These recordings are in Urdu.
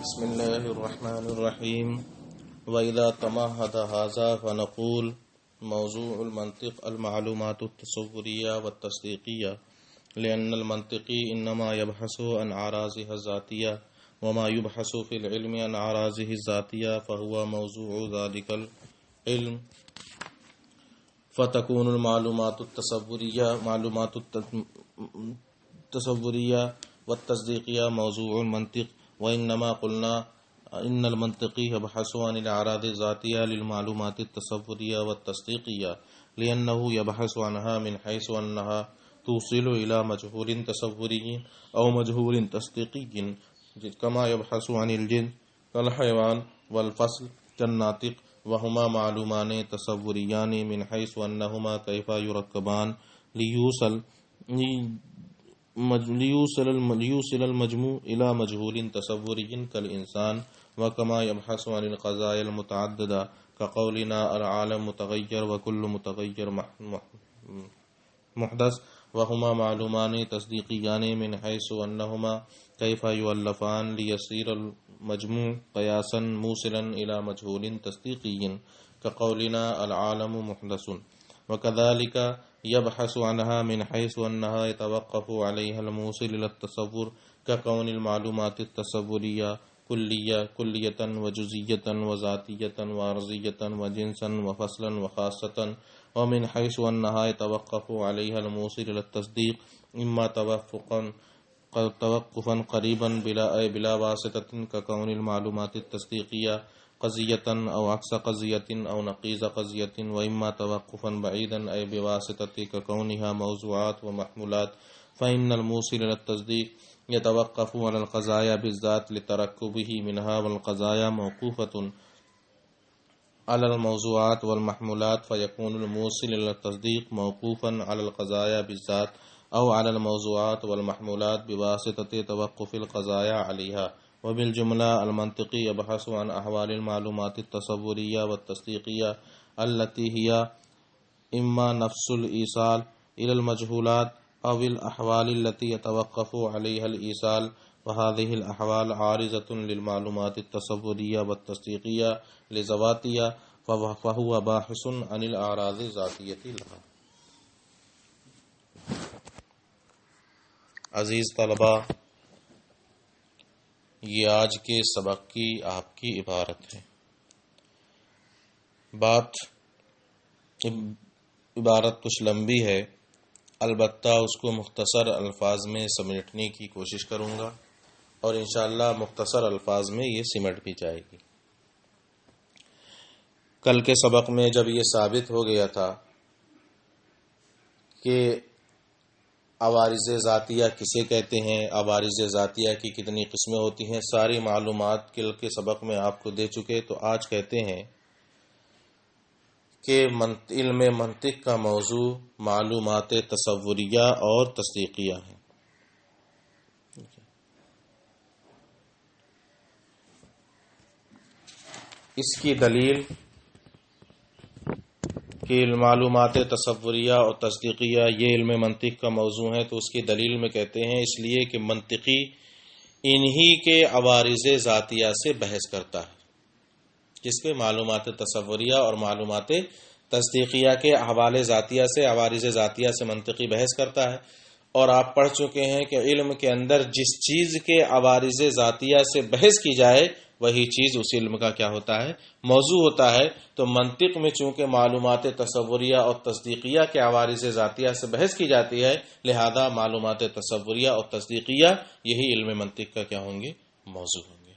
بسم الله الرحمن الرحيم. وإذا تمهد هذا فنقول موضوع المنطق المعلومات التصورية والتصديقية، لأن المنطقي إنما يبحث عن أعراضه الذاتية، وما يبحث في العلم عن أعراضه الذاتية فهو موضوع ذلك العلم. فتكون المعلومات التصورية والتصديقية موضوع المنطق. وإنما قلنا إن المنطقي يبحث عن الأعراض الذاتية للمعلومات التصورية والتصديقية، لأنه يبحث عنها من حيث أنها توصل إلى مجهول تصوري أو مجهول تصديقي، كما يبحث عن الجن كالحيوان والفصل كالناطق، وهما معلومان تصوريان من حيث أنهما كيف يركبان ليوصل المجموع إلى مجهول تصوري كالإنسان، وكما يبحث عن القضايا المتعددة كقولنا العالم متغير وكل متغير محدث، وهما معلومان تصديقيان من حيث أنهما كيف يؤلفان ليصير المجموع قياسا موصلا إلى مجهول تصديقي كقولنا العالم محدث. وكذلك يبحث عنها من حيث أنها يتوقف عليها الموصل إلى التصور ككون المعلومات التصورية كلية وجزئية وذاتية وعرضية وجنسا وفصلا وخاصة، ومن حيث أنها يتوقف عليها الموصل إلى التصديق إما توقفا قريبا بلا واسطة ككون المعلومات التصديقية قضية أو عكس قضية أو نقيض قضية، وإما توقفا بعيدا أي بواسطة ككونها موضوعات ومحمولات. فإن الموصل إلى التصديق يتوقف على القضايا بالذات لتركبه منها، والقضايا موقوفة على الموضوعات والمحمولات، فيكون الموصل إلى التصديق موقوفا على القضايا بالذات أو على الموضوعات والمحمولات بواسطة توقف القضايا عليها. وبالجملة المنطقي يبحث عن أحوال المعلومات التصورية والتصديقية التي هي إما نفس الإيصال إلى المجهولات أو الأحوال التي يتوقف عليها الإيصال، وهذه الأحوال عارضة للمعلومات التصورية والتصديقية لذواتها، فهو باحث عن الأعراض الذاتية لها. عزیز طلباء، یہ آج کے سبق کی آپ کی عبارت ہے. عبارت کچھ لمبی ہے، البتہ اس کو مختصر الفاظ میں سمیٹنے کی کوشش کروں گا، اور انشاءاللہ مختصر الفاظ میں یہ سمٹ بھی جائے گی. کل کے سبق میں جب یہ ثابت ہو گیا تھا کہ عوارض ذاتیہ کسے کہتے ہیں، عوارض ذاتیہ کی کتنی قسمیں ہوتی ہیں، ساری معلومات کل کے سبق میں آپ کو دے چکے، تو آج کہتے ہیں کہ علم منطق کا موضوع معلومات تصوریہ اور تصدیقیہ ہے. اس کی دلیل کہ معلومات تصوریہ اور تصدیقیہ یہ علم منطق کا موضوع ہے، تو اس کی دلیل میں کہتے ہیں اس لیے کہ منطقی انہی کے عوارض ذاتیہ سے بحث کرتا ہے، جس کے معلومات تصوریہ اور معلومات تصدیقیہ کے حوالے ذاتیہ سے، عوارض ذاتیہ سے منطقی بحث کرتا ہے. اور آپ پڑھ چکے ہیں کہ علم کے اندر جس چیز کے عوارض ذاتیہ سے بحث کی جائے وہی چیز اس علم کا کیا ہوتا ہے، موضوع ہوتا ہے. تو منطق میں چونکہ معلومات تصوریہ اور تصدیقیہ کے عوارض ذاتیہ سے بحث کی جاتی ہے، لہذا معلومات تصوریہ اور تصدیقیہ یہی علم منطق کا کیا ہوں گے، موضوع ہوں گے.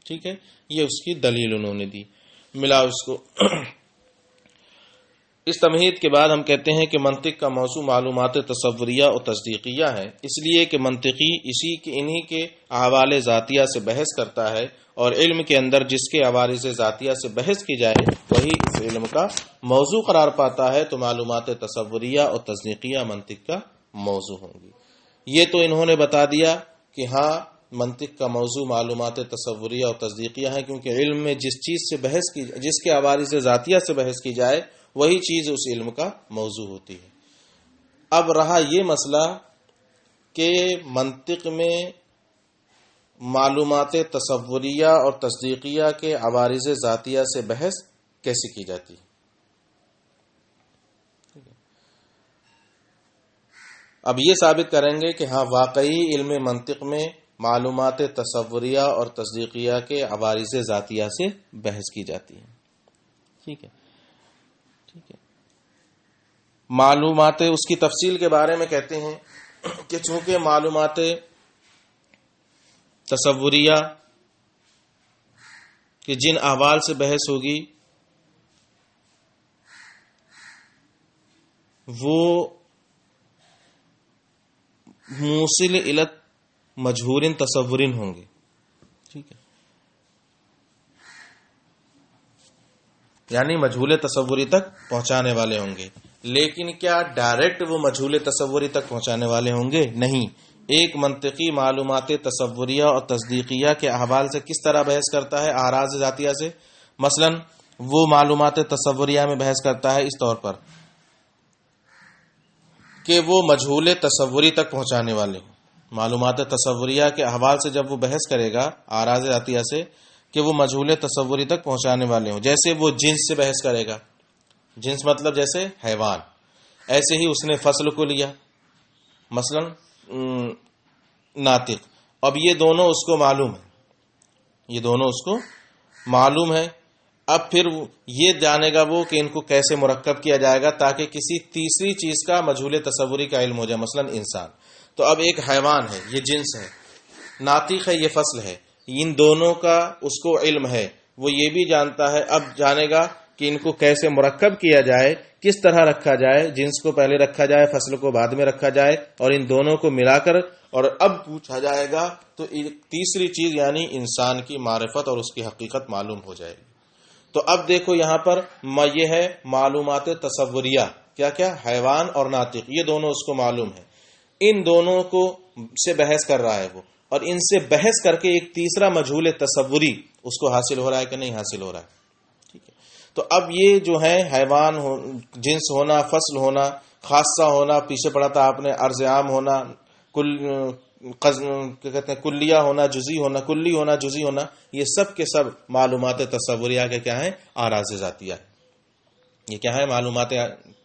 ٹھیک ہے، یہ اس کی دلیل انہوں نے دی. ملا اس کو اس تمہید کے بعد ہم کہتے ہیں کہ منطق کا موضوع معلومات تصوریہ اور تصدیقیہ ہے، اس لیے کہ منطقی انہی کے احوال ذاتیہ سے بحث کرتا ہے، اور علم کے اندر جس کے عوارض ذاتیہ سے بحث کی جائے وہی اس علم کا موضوع قرار پاتا ہے. تو معلومات تصوریہ اور تصدیقیہ منطق کا موضوع ہوں گی. یہ تو انہوں نے بتا دیا کہ ہاں منطق کا موضوع معلومات تصوریہ اور تصدیقیہ ہے، کیونکہ علم میں جس چیز سے بحث کی، جس کے عوارض ذاتیہ سے بحث کی جائے وہی چیز اس علم کا موضوع ہوتی ہے. اب رہا یہ مسئلہ کہ منطق میں معلومات تصوریہ اور تصدیقیہ کے عوارض ذاتیہ سے بحث کیسے کی جاتی ہے؟ اب یہ ثابت کریں گے کہ ہاں واقعی علم منطق میں معلومات تصوریہ اور تصدیقیہ کے عوارض ذاتیہ سے بحث کی جاتی ہے. ٹھیک ہے. معلومات اس کی تفصیل کے بارے میں کہتے ہیں کہ چونکہ معلومات تصوریہ کہ جن احوال سے بحث ہوگی وہ موصل الى مجہور تصور ہوں گے. ٹھیک ہے. یعنی مجہول تصوری تک پہنچانے والے ہوں گے. لیکن کیا ڈائریکٹ وہ مجہول تصوری تک پہنچانے والے ہوں گے؟ نہیں. ایک منطقی معلومات تصوریہ اور تصدیقیہ کے احوال سے کس طرح بحث کرتا ہے؟ اعراض ذاتیہ سے. مثلا وہ معلومات تصوریہ میں بحث کرتا ہے اس طور پر کہ وہ مجہول تصوری تک پہنچانے والے ہوں. معلومات تصوریہ کے احوال سے جب وہ بحث کرے گا اعراض ذاتیہ سے کہ وہ مجہول تصوری تک پہنچانے والے ہوں. جیسے وہ جنس سے بحث کرے گا. جنس مطلب جیسے حیوان. ایسے ہی اس نے فصل کو لیا مثلا ناطق. اب یہ دونوں اس کو معلوم ہے. اب پھر یہ جانے گا وہ کہ ان کو کیسے مرکب کیا جائے گا تاکہ کسی تیسری چیز کا مجہول تصوری کا علم ہو جائے. مثلا انسان. تو اب ایک حیوان ہے یہ جنس ہے, ناطق ہے یہ فصل ہے, ان دونوں کا اس کو علم ہے. وہ یہ بھی جانتا ہے, اب جانے گا کہ ان کو کیسے مرکب کیا جائے, کس طرح رکھا جائے, جنس کو پہلے رکھا جائے فصل کو بعد میں رکھا جائے اور ان دونوں کو ملا کر اور اب پوچھا جائے گا تو تیسری چیز یعنی انسان کی معرفت اور اس کی حقیقت معلوم ہو جائے گی. تو اب دیکھو یہاں پر یہ ہے معلومات تصوریہ. کیا حیوان اور ناطق یہ دونوں اس کو معلوم ہے. ان دونوں کو سے بحث کر رہا ہے وہ, اور ان سے بحث کر کے ایک تیسرا مجہول تصوری اس کو حاصل ہو رہا ہے کہ نہیں حاصل ہو رہا ہے. ٹھیک ہے. تو اب یہ جو ہے حیوان جنس ہونا, فصل ہونا, خاصہ ہونا, پیچھے پڑا تھا آپ نے ارض عام ہونا, کیا کہتے ہیں کلیہ ہونا, جزئی ہونا, کلی ہونا, جزئی ہونا, یہ سب کے سب معلومات تصوریہ کے کیا ہیں؟ اعراض ذاتیہ. یہ کیا ہے؟ معلومات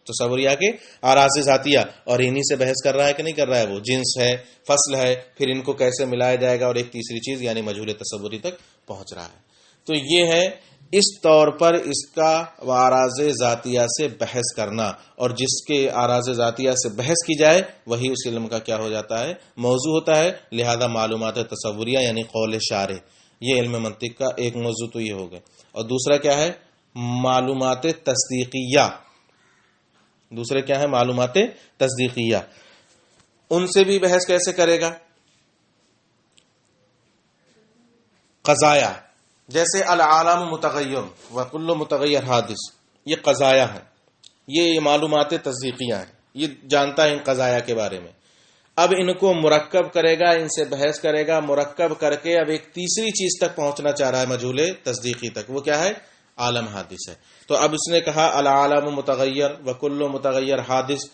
تصوریہ کے اعراض ذاتیہ. اور انہی سے بحث کر رہا ہے کہ نہیں کر رہا ہے؟ وہ جنس ہے, فصل ہے, پھر ان کو کیسے ملایا جائے گا اور ایک تیسری چیز یعنی مجہول تصوری تک پہنچ رہا ہے. تو یہ ہے اس طور پر اس کا اعراض ذاتیہ سے بحث کرنا, اور جس کے اعراض ذاتیہ سے بحث کی جائے وہی اس علم کا کیا ہو جاتا ہے؟ موضوع ہوتا ہے. لہذا معلومات تصوریہ یعنی قول شارح, یہ علم منطق کا ایک موضوع تو یہ ہو گیا. اور دوسرا کیا ہے؟ معلومات تصدیقیہ. دوسرے کیا ہے؟ معلومات تصدیقیہ. ان سے بھی بحث کیسے کرے گا؟ قضایا, جیسے العالم متغیر وکل متغیر حادث, یہ قضایا ہیں, یہ معلومات تصدیقیہ ہیں, یہ جانتا ہے ان قضایا کے بارے میں. اب ان کو مرکب کرے گا, ان سے بحث کرے گا, مرکب کر کے اب ایک تیسری چیز تک پہنچنا چاہ رہا ہے مجہول تصدیقی تک. وہ کیا ہے؟ عالم حادث ہے. تو اب اس نے کہا العالم متغیر وکل متغیر حادث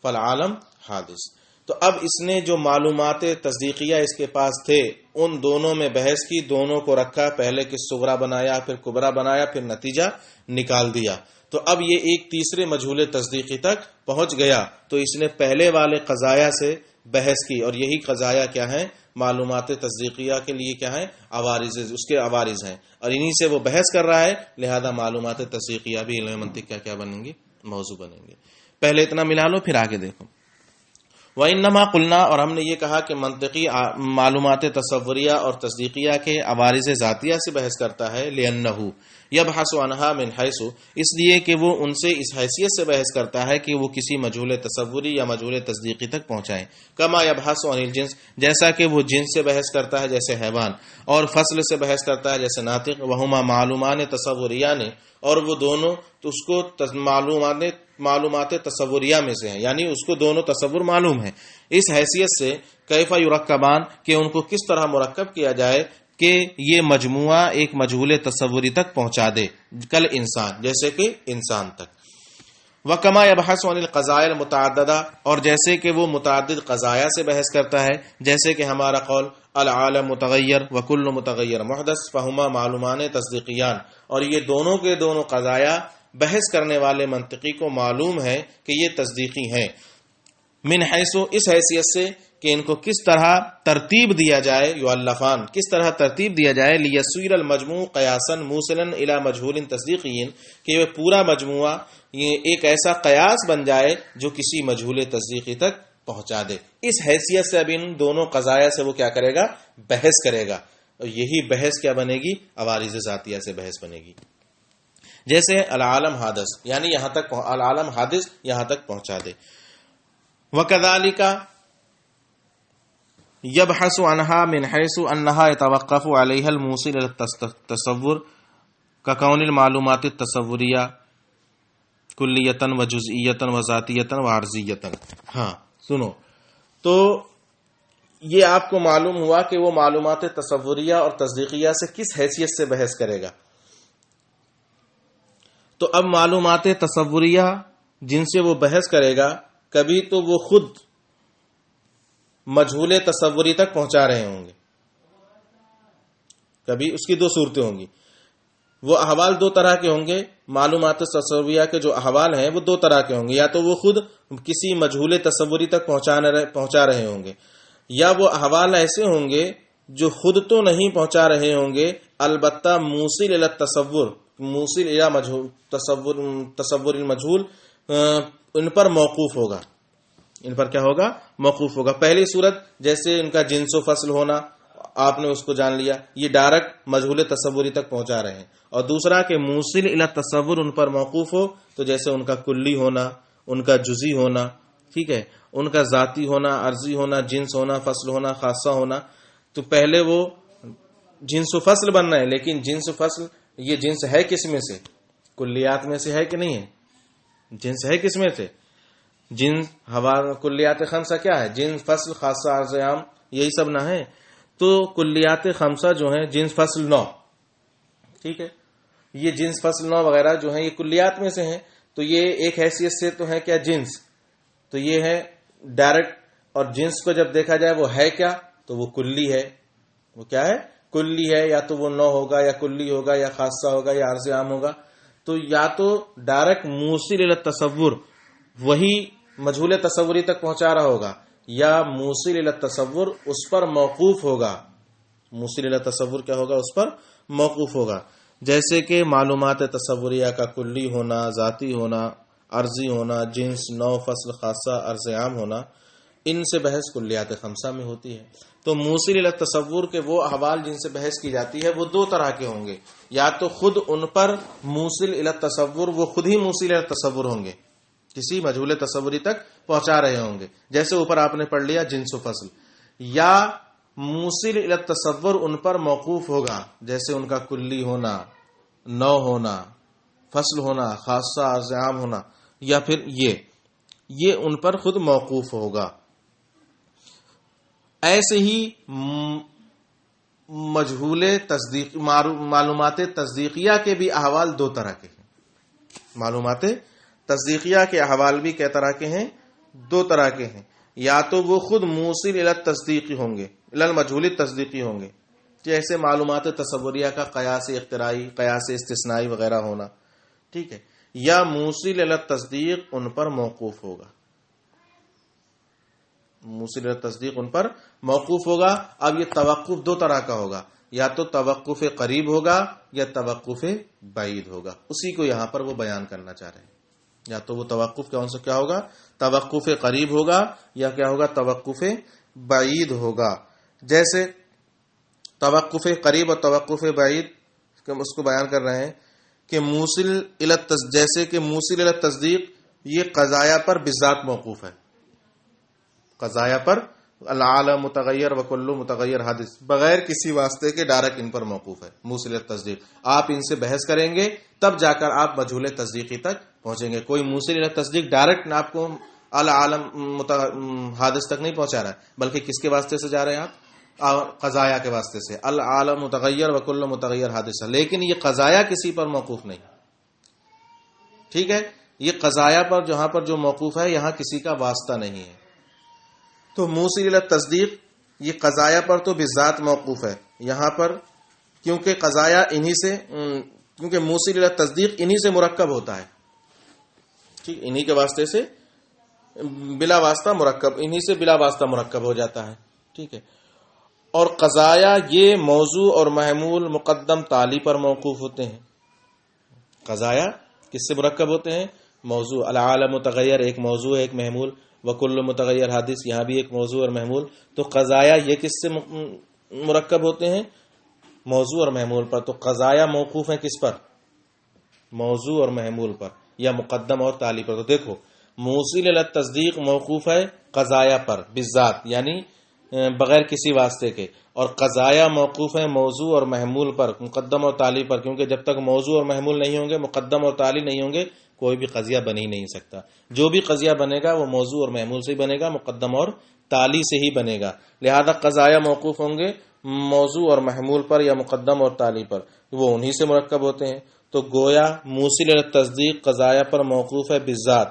فالعالم حادث. تو اب اس نے جو معلومات تصدیقیہ اس کے پاس تھے ان دونوں میں بحث کی, دونوں کو رکھا, پہلے کس صغرا بنایا پھر کبرا بنایا, پھر نتیجہ نکال دیا. تو اب یہ ایک تیسرے مجہول تصدیقی تک پہنچ گیا. تو اس نے پہلے والے قضایا سے بحث کی, اور یہی قضایا کیا ہیں؟ معلومات تصدیقیہ کے لیے کیا ہیں؟ عوارض, اس کے عوارض ہیں, اور انہی سے وہ بحث کر رہا ہے. لہذا معلومات تصدیقیہ بھی علم منطق کا کیا بنیں گے؟ موضوع بنیں گے. پہلے اتنا ملا لو پھر آگے دیکھو. وَإِنَّمَا قُلْنَا, اور ہم نے یہ کہا کہ منطقی معلومات تصوریہ اور تصدیقیہ کے عوارض ذاتیہ سے بحث کرتا ہے. لِأَنَّهُ يَبْحَثُ عَنْهَا مِنْ حَيْثُ, اس لیے کہ وہ ان سے اس حیثیت سے بحث کرتا ہے کہ وہ کسی مجہول تصوری یا مجہول تصدیقی تک پہنچائیں. کما يَبْحَثُ عَنِ الْجِنْس, جیسا کہ وہ جنس سے بحث کرتا ہے جیسے حیوان, اور فصل سے بحث کرتا ہے جیسے ناطق. وَهُمَا معلومان تصوریان, اور وہ دونوں تو اس کو معلومات تصوریہ میں سے ہیں, یعنی اس کو دونوں تصور معلوم ہیں. اس حیثیت سے کیف یرکبان, کہ ان کو کس طرح مرکب کیا جائے کہ یہ مجموعہ ایک مجہول تصوری تک پہنچا دے, کل انسان, جیسے کہ انسان تک. وَكَمَا يَبْحَثُ عَنِ الْقَضَايَا الْمُتَعَدَّدَةِ, اور جیسے کہ وہ متعدد قضایا سے بحث کرتا ہے, جیسے کہ ہمارا قول العالم متغیر وکل متغیر محدث فہما معلومان تصدیقیان، اور یہ دونوں کے دونوں قضایا بحث کرنے والے منطقی کو معلوم ہے کہ یہ تصدیقی ہیں، من حیث اس حیثیت سے کہ ان کو کس طرح ترتیب دیا جائے، یؤلفان کس طرح ترتیب دیا جائے، لیسیر المجموع قیاسا موصلا الی مجہول تصدیقی، کہ یہ پورا مجموعہ یہ ایک ایسا قیاس بن جائے جو کسی مجہول تصدیقی تک پہنچا دے۔ اس حیثیت سے اب ان دونوں قضایا سے وہ کیا کرے گا؟ بحث کرے گا، اور یہی بحث کیا بنے گی؟ عوارض ذاتیہ سے بحث بنے گی۔ جیسے العالم حادث، یعنی یہاں تک العالم حادث یہاں تک پہنچا دے۔ وَكَذَلِكَ يَبْحَثُ عَنْهَا مِنْ حَيْثُ أَنَّهَا يَتَوَقَّفُ عَلَيْهَا الْمُوصِلُ إِلَى التَّصَوُّرِ كَكَوْنِ الْمَعْلُومَاتِ التَّصَوُّرِيَّةِ كُلِّيَّةً وَجُزْئِيَّةً وَذَاتِيَّةً وَعَرْضِيَّةً۔ ہاں سنو، تو یہ آپ کو معلوم ہوا کہ وہ معلومات تصوریہ اور تصدیقیہ سے کس حیثیت سے بحث کرے گا۔ تو اب معلومات تصوریہ جن سے وہ بحث کرے گا، کبھی تو وہ خود مجہول تصوری تک پہنچا رہے ہوں گے، کبھی اس کی دو صورتیں ہوں گی۔ وہ احوال دو طرح کے ہوں گے، معلومات تصوریہ کے جو احوال ہیں وہ دو طرح کے ہوں گے، یا تو وہ خود کسی مجہول تصوری تک پہنچا رہے ہوں گے، یا وہ احوال ایسے ہوں گے جو خود تو نہیں پہنچا رہے ہوں گے، البتہ موصل الی التصور، موصل الی تصور المجہول ان پر موقوف ہوگا، ان پر کیا ہوگا؟ موقوف ہوگا۔ پہلی صورت جیسے ان کا جنس و فصل ہونا، آپ نے اس کو جان لیا، یہ ڈائریکٹ مجہول تصوری تک پہنچا رہے ہیں۔ اور دوسرا کہ موصل الی تصور ان پر موقوف ہو، تو جیسے ان کا کلی ہونا، ان کا جزئی ہونا، ٹھیک ہے، ان کا ذاتی ہونا، عرضی ہونا، جنس ہونا، فصل ہونا، خاصہ ہونا۔ تو پہلے وہ جنس و فصل بننا ہے، لیکن جنس و فصل یہ جنس ہے کس میں سے؟ کلیات میں سے ہے کہ نہیں ہے؟ جنس ہے کس میں سے؟ جنس کلیات خمسہ کیا ہے؟ جنس، فصل، خاصہ، عرض، عام، یہی سب نہ ہے۔ تو کلیات خمسہ جو ہیں، جنس، فصل، نوع، ٹھیک ہے، یہ جنس، فصل، نوع وغیرہ جو ہیں یہ کلیات میں سے ہیں۔ تو یہ ایک حیثیت سے تو ہے کیا؟ جنس، تو یہ ہے ڈائریکٹ، اور جنس کو جب دیکھا جائے وہ ہے کیا؟ تو وہ کلی ہے۔ وہ کیا ہے؟ کلی ہے، یا تو وہ نوع ہوگا، یا کلی ہوگا، یا خاصہ ہوگا، یا عرض عام ہوگا۔ تو یا تو ڈائریکٹ موصل الی التصور وہی مجہول تصوری تک پہنچا رہا ہوگا، یا موصل الی التصور اس پر موقوف ہوگا۔ موصل الی التصور کیا ہوگا؟ اس پر موقوف ہوگا۔ جیسے کہ معلومات تصوریہ کا کلی ہونا، ذاتی ہونا، عرضی ہونا، جنس، نوع، فصل، خاصہ، عرض عام ہونا، ان سے بحث کلیات خمسہ میں ہوتی ہے۔ تو موصل الی التصور کے وہ احوال جن سے بحث کی جاتی ہے وہ دو طرح کے ہوں گے، یا تو خود ان پر موصل الی التصور، وہ خود ہی موصل الی التصور ہوں گے، کسی مجہول تصوری تک پہنچا رہے ہوں گے، جیسے اوپر آپ نے پڑھ لیا جنس و فصل، یا موصل الی التصور ان پر موقوف ہوگا، جیسے ان کا کلی ہونا، نوع ہونا، فصل ہونا، خاصہ، عرض عام ہونا، یا پھر یہ ان پر خود موقوف ہوگا۔ ایسے ہی مجہول تصدیق معلومات تصدیقیہ کے بھی احوال دو طرح کے ہیں۔ معلومات تصدیقیہ کے احوال بھی کئی طرح کے ہیں؟ دو طرح کے ہیں۔ یا تو وہ خود موصل الی التصدیقی ہوں گے، الی المجہول تصدیقی ہوں گے، جیسے معلومات تصوریہ کا قیاس اختراعی، قیاس استثنائی وغیرہ ہونا، ٹھیک ہے، یا موصل الی التصدیق ان پر موقوف ہوگا، موصل الی التصدیق ان پر موقوف ہوگا۔ اب یہ توقف دو طرح کا ہوگا، یا تو توقف قریب ہوگا یا توقف بعید ہوگا، اسی کو یہاں پر وہ بیان کرنا چاہ رہے ہیں۔ یا تو وہ توقف کون سا کیا ہوگا؟ توقف قریب ہوگا، یا کیا ہوگا؟ توقف بعید ہوگا۔ جیسے توقف قریب اور توقف بعید اس کو بیان کر رہے ہیں کہ موصل الی جیسے کہ موصل الی التصدیق یہ قضایا پر بذات موقوف ہے، قضایا پر العالم متغیر وکل متغیر حادث، بغیر کسی واسطے کے ڈائریکٹ ان پر موقوف ہے موصل الی التصدیق۔ آپ ان سے بحث کریں گے تب جا کر آپ مجہول تصدیقی تک پہنچیں گے۔ کوئی موصل الی التصدیق ڈائریکٹ آپ کو العالم حادث تک نہیں پہنچا رہا ہے، بلکہ کس کے واسطے سے جا رہے ہیں آپ؟ قضایا کے واسطے سے، العالم متغیر وکل متغیر حادث، لیکن یہ قضایا کسی پر موقوف نہیں، ٹھیک ہے، یہ قضایا پر جہاں پر جو موقوف ہے یہاں کسی کا واسطہ نہیں ہے۔ تو موصل الی التصدیق یہ قضایا پر تو بذات موقوف ہے یہاں پر، کیونکہ قضایا کیونکہ موصل الی تصدیق انہی سے مرکب ہوتا ہے، ٹھیک، انہی کے واسطے سے بلا واسطہ مرکب، انہی سے بلا واسطہ مرکب ہو جاتا ہے، ٹھیک ہے۔ اور قضایا یہ موضوع اور محمول مقدم تالی پر موقوف ہوتے ہیں۔ قضایا کس سے مرکب ہوتے ہیں؟ موضوع، العالم متغیر ایک موضوع ہے ایک محمول، وکل متغیر حادث یہاں بھی ایک موضوع اور محمول، تو قضایا یہ کس سے مرکب ہوتے ہیں؟ موضوع اور محمول پر۔ تو قضایا موقوف ہیں کس پر؟ موضوع اور محمول پر، یا مقدم اور تالی پر۔ تو دیکھو موصل الی تصدیق موقوف ہے قضایا پر بالذات، یعنی بغیر کسی واسطے کے، اور قضایا موقوف ہے موضوع اور محمول پر مقدم اور تالی پر، کیونکہ جب تک موضوع اور محمول نہیں ہوں گے، مقدم اور تالی نہیں ہوں گے، کوئی بھی قضیہ بن ہی نہیں سکتا۔ جو بھی قضیہ بنے گا وہ موضوع اور محمول سے ہی بنے گا، مقدم اور تالی سے ہی بنے گا۔ لہذا قضایا موقوف ہوں گے موضوع اور محمول پر یا مقدم اور تالی پر، وہ انہی سے مرکب ہوتے ہیں۔ تو گویا موصل الی تصدیق قضایا پر موقوف ہے بالذات،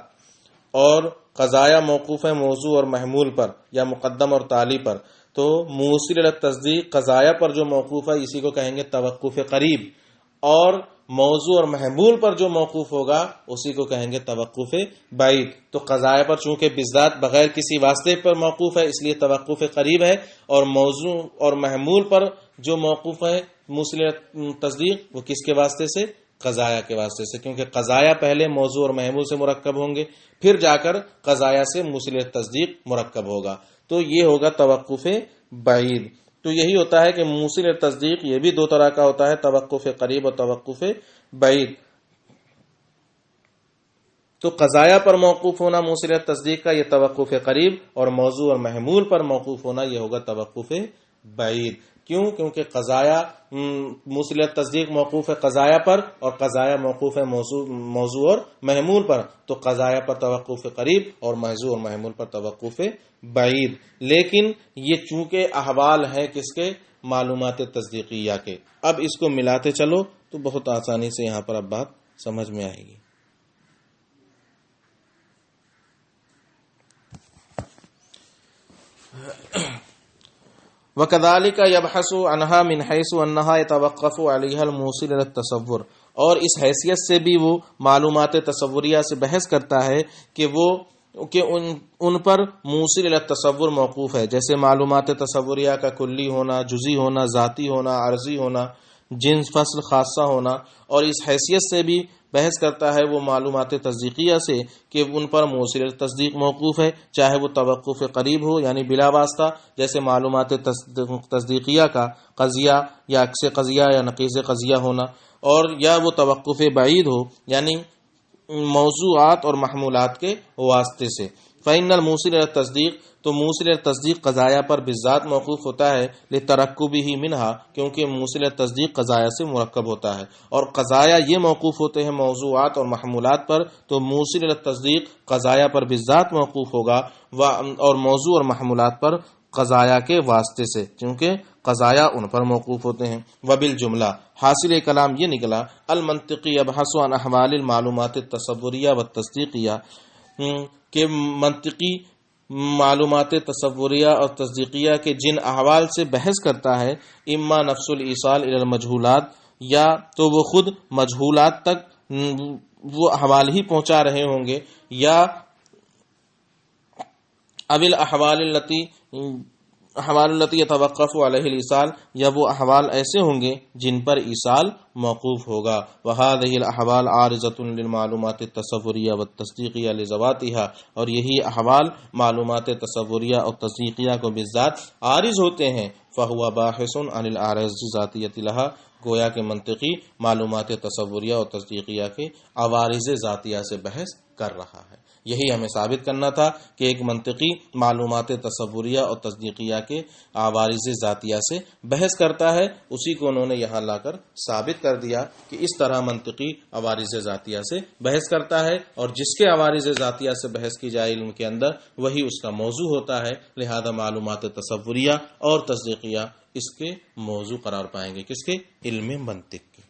اور قضایا موقوف ہے موضوع اور محمول پر یا مقدم اور تالی پر۔ تو موصل الی تصدیق قضایا پر جو موقوف ہے اسی کو کہیں گے توقف قریب، اور موضوع اور محمول پر جو موقوف ہوگا اسی کو کہیں گے توقف بعید۔ تو قضایا پر چونکہ بالذات بغیر کسی واسطے پر موقوف ہے اس لیے توقف قریب ہے، اور موضوع اور محمول پر جو موقوف ہے موصل الی تصدیق وہ کس کے واسطے سے؟ قضایا کے واسطے سے، کیونکہ قضایا پہلے موضوع اور محمول سے مرکب ہوں گے، پھر جا کر قضایا سے موصل الی تصدیق مرکب ہوگا، تو یہ ہوگا توقف بعید۔ تو یہی ہوتا ہے کہ موصل الی تصدیق یہ بھی دو طرح کا ہوتا ہے، توقف قریب اور توقف بعید۔ تو قضایا پر موقوف ہونا موصل الی تصدیق کا یہ توقف قریب، اور موضوع اور محمول پر موقوف ہونا یہ ہوگا توقف بعید۔ کیوں؟ کیونکہ قضایا موصل الی تصدیق موقوف ہے قضایا پر، اور قضایا موقوف ہے موضوع اور محمول پر، تو قضایا پر توقف قریب اور موضوع اور محمول پر توقف بعید۔ لیکن یہ چونکہ احوال ہیں کس کے؟ معلومات تصدیقیہ کے۔ اب اس کو ملاتے چلو تو بہت آسانی سے یہاں پر اب بات سمجھ میں آئے گی۔ وَكَذَلِكَ يَبْحَثُ عَنْهَا مِنْ حَيْثُ أَنَّهَا يَتَوَقَّفُ عَلَيْهَا الْمُوصِلُ إِلَى التَّصَوُّرِ، اور اس حیثیت سے بھی وہ معلومات تصوریہ سے بحث کرتا ہے کہ ان پر موصل الی التصور موقوف ہے، جیسے معلومات تصوریہ کا کلی ہونا، جزئی ہونا، ذاتی ہونا، عرضی ہونا، جنس فصل خاصہ ہونا، اور اس حیثیت سے بھی بحث کرتا ہے وہ معلومات تصدیقیہ سے کہ ان پر موصل الی تصدیق موقوف ہے، چاہے وہ توقف قریب ہو یعنی بلا واسطہ، جیسے معلومات تصدیقیہ کا قضیہ یا عکس قضیہ یا نقیض قضیہ ہونا، اور یا وہ توقف بعید ہو یعنی موضوعات اور محمولات کے واسطے سے۔ فإن الموصل الی التصدیق، تو موصل الی التصدیق قضایا پر بالذات موقوف ہوتا ہے لترکبہ منہا، کیونکہ موصل الی التصدیق قضایا سے مرکب ہوتا ہے، اور قضایا یہ موقوف ہوتے ہیں موضوعات اور محمولات پر، تو موصل الی التصدیق قضایا پر بالذات موقوف ہوگا اور موضوع اور محمولات پر قضایا کے واسطے سے، کیونکہ قضایا ان پر موقوف ہوتے ہیں۔ وبالجملہ حاصل کلام یہ نکلا المنطقی یبحث عن احوال المعلومات التصوریہ والتصدیقیہ، کہ منطقی معلومات تصوریہ اور تصدیقیہ کے جن احوال سے بحث کرتا ہے، اما نفس الایصال الی المجہولات، یا تو وہ خود مجہولات تک وہ احوال ہی پہنچا رہے ہوں گے، یا ابل احوال التی یتوقف علیہ الایصال، یا وہ احوال ایسے ہوں گے جن پر ایصال موقوف ہوگا۔ وہذہ الاحوال عارضۃ للمعلومات التصوریہ والتصدیقیہ لذواتها، اور یہی احوال معلومات تصوریہ اور تصدیقیہ کو بالذات عارض ہوتے ہیں۔ فہو باحث عن الاعراض الذاتیۃ لها، گویا کہ منطقی معلومات تصوریہ اور تصدیقیہ کے عوارض ذاتیہ سے بحث کر رہا ہے۔ یہی ہمیں ثابت کرنا تھا کہ ایک منطقی معلومات تصوریہ اور تصدیقیہ کے عوارض ذاتیہ سے بحث کرتا ہے، اسی کو انہوں نے یہاں لا کر ثابت کر دیا کہ اس طرح منطقی عوارض ذاتیہ سے بحث کرتا ہے، اور جس کے عوارض ذاتیہ سے بحث کی جائے علم کے اندر وہی اس کا موضوع ہوتا ہے، لہذا معلومات تصوریہ اور تصدیقیہ اس کے موضوع قرار پائیں گے، کس کے؟ علم منطق کے۔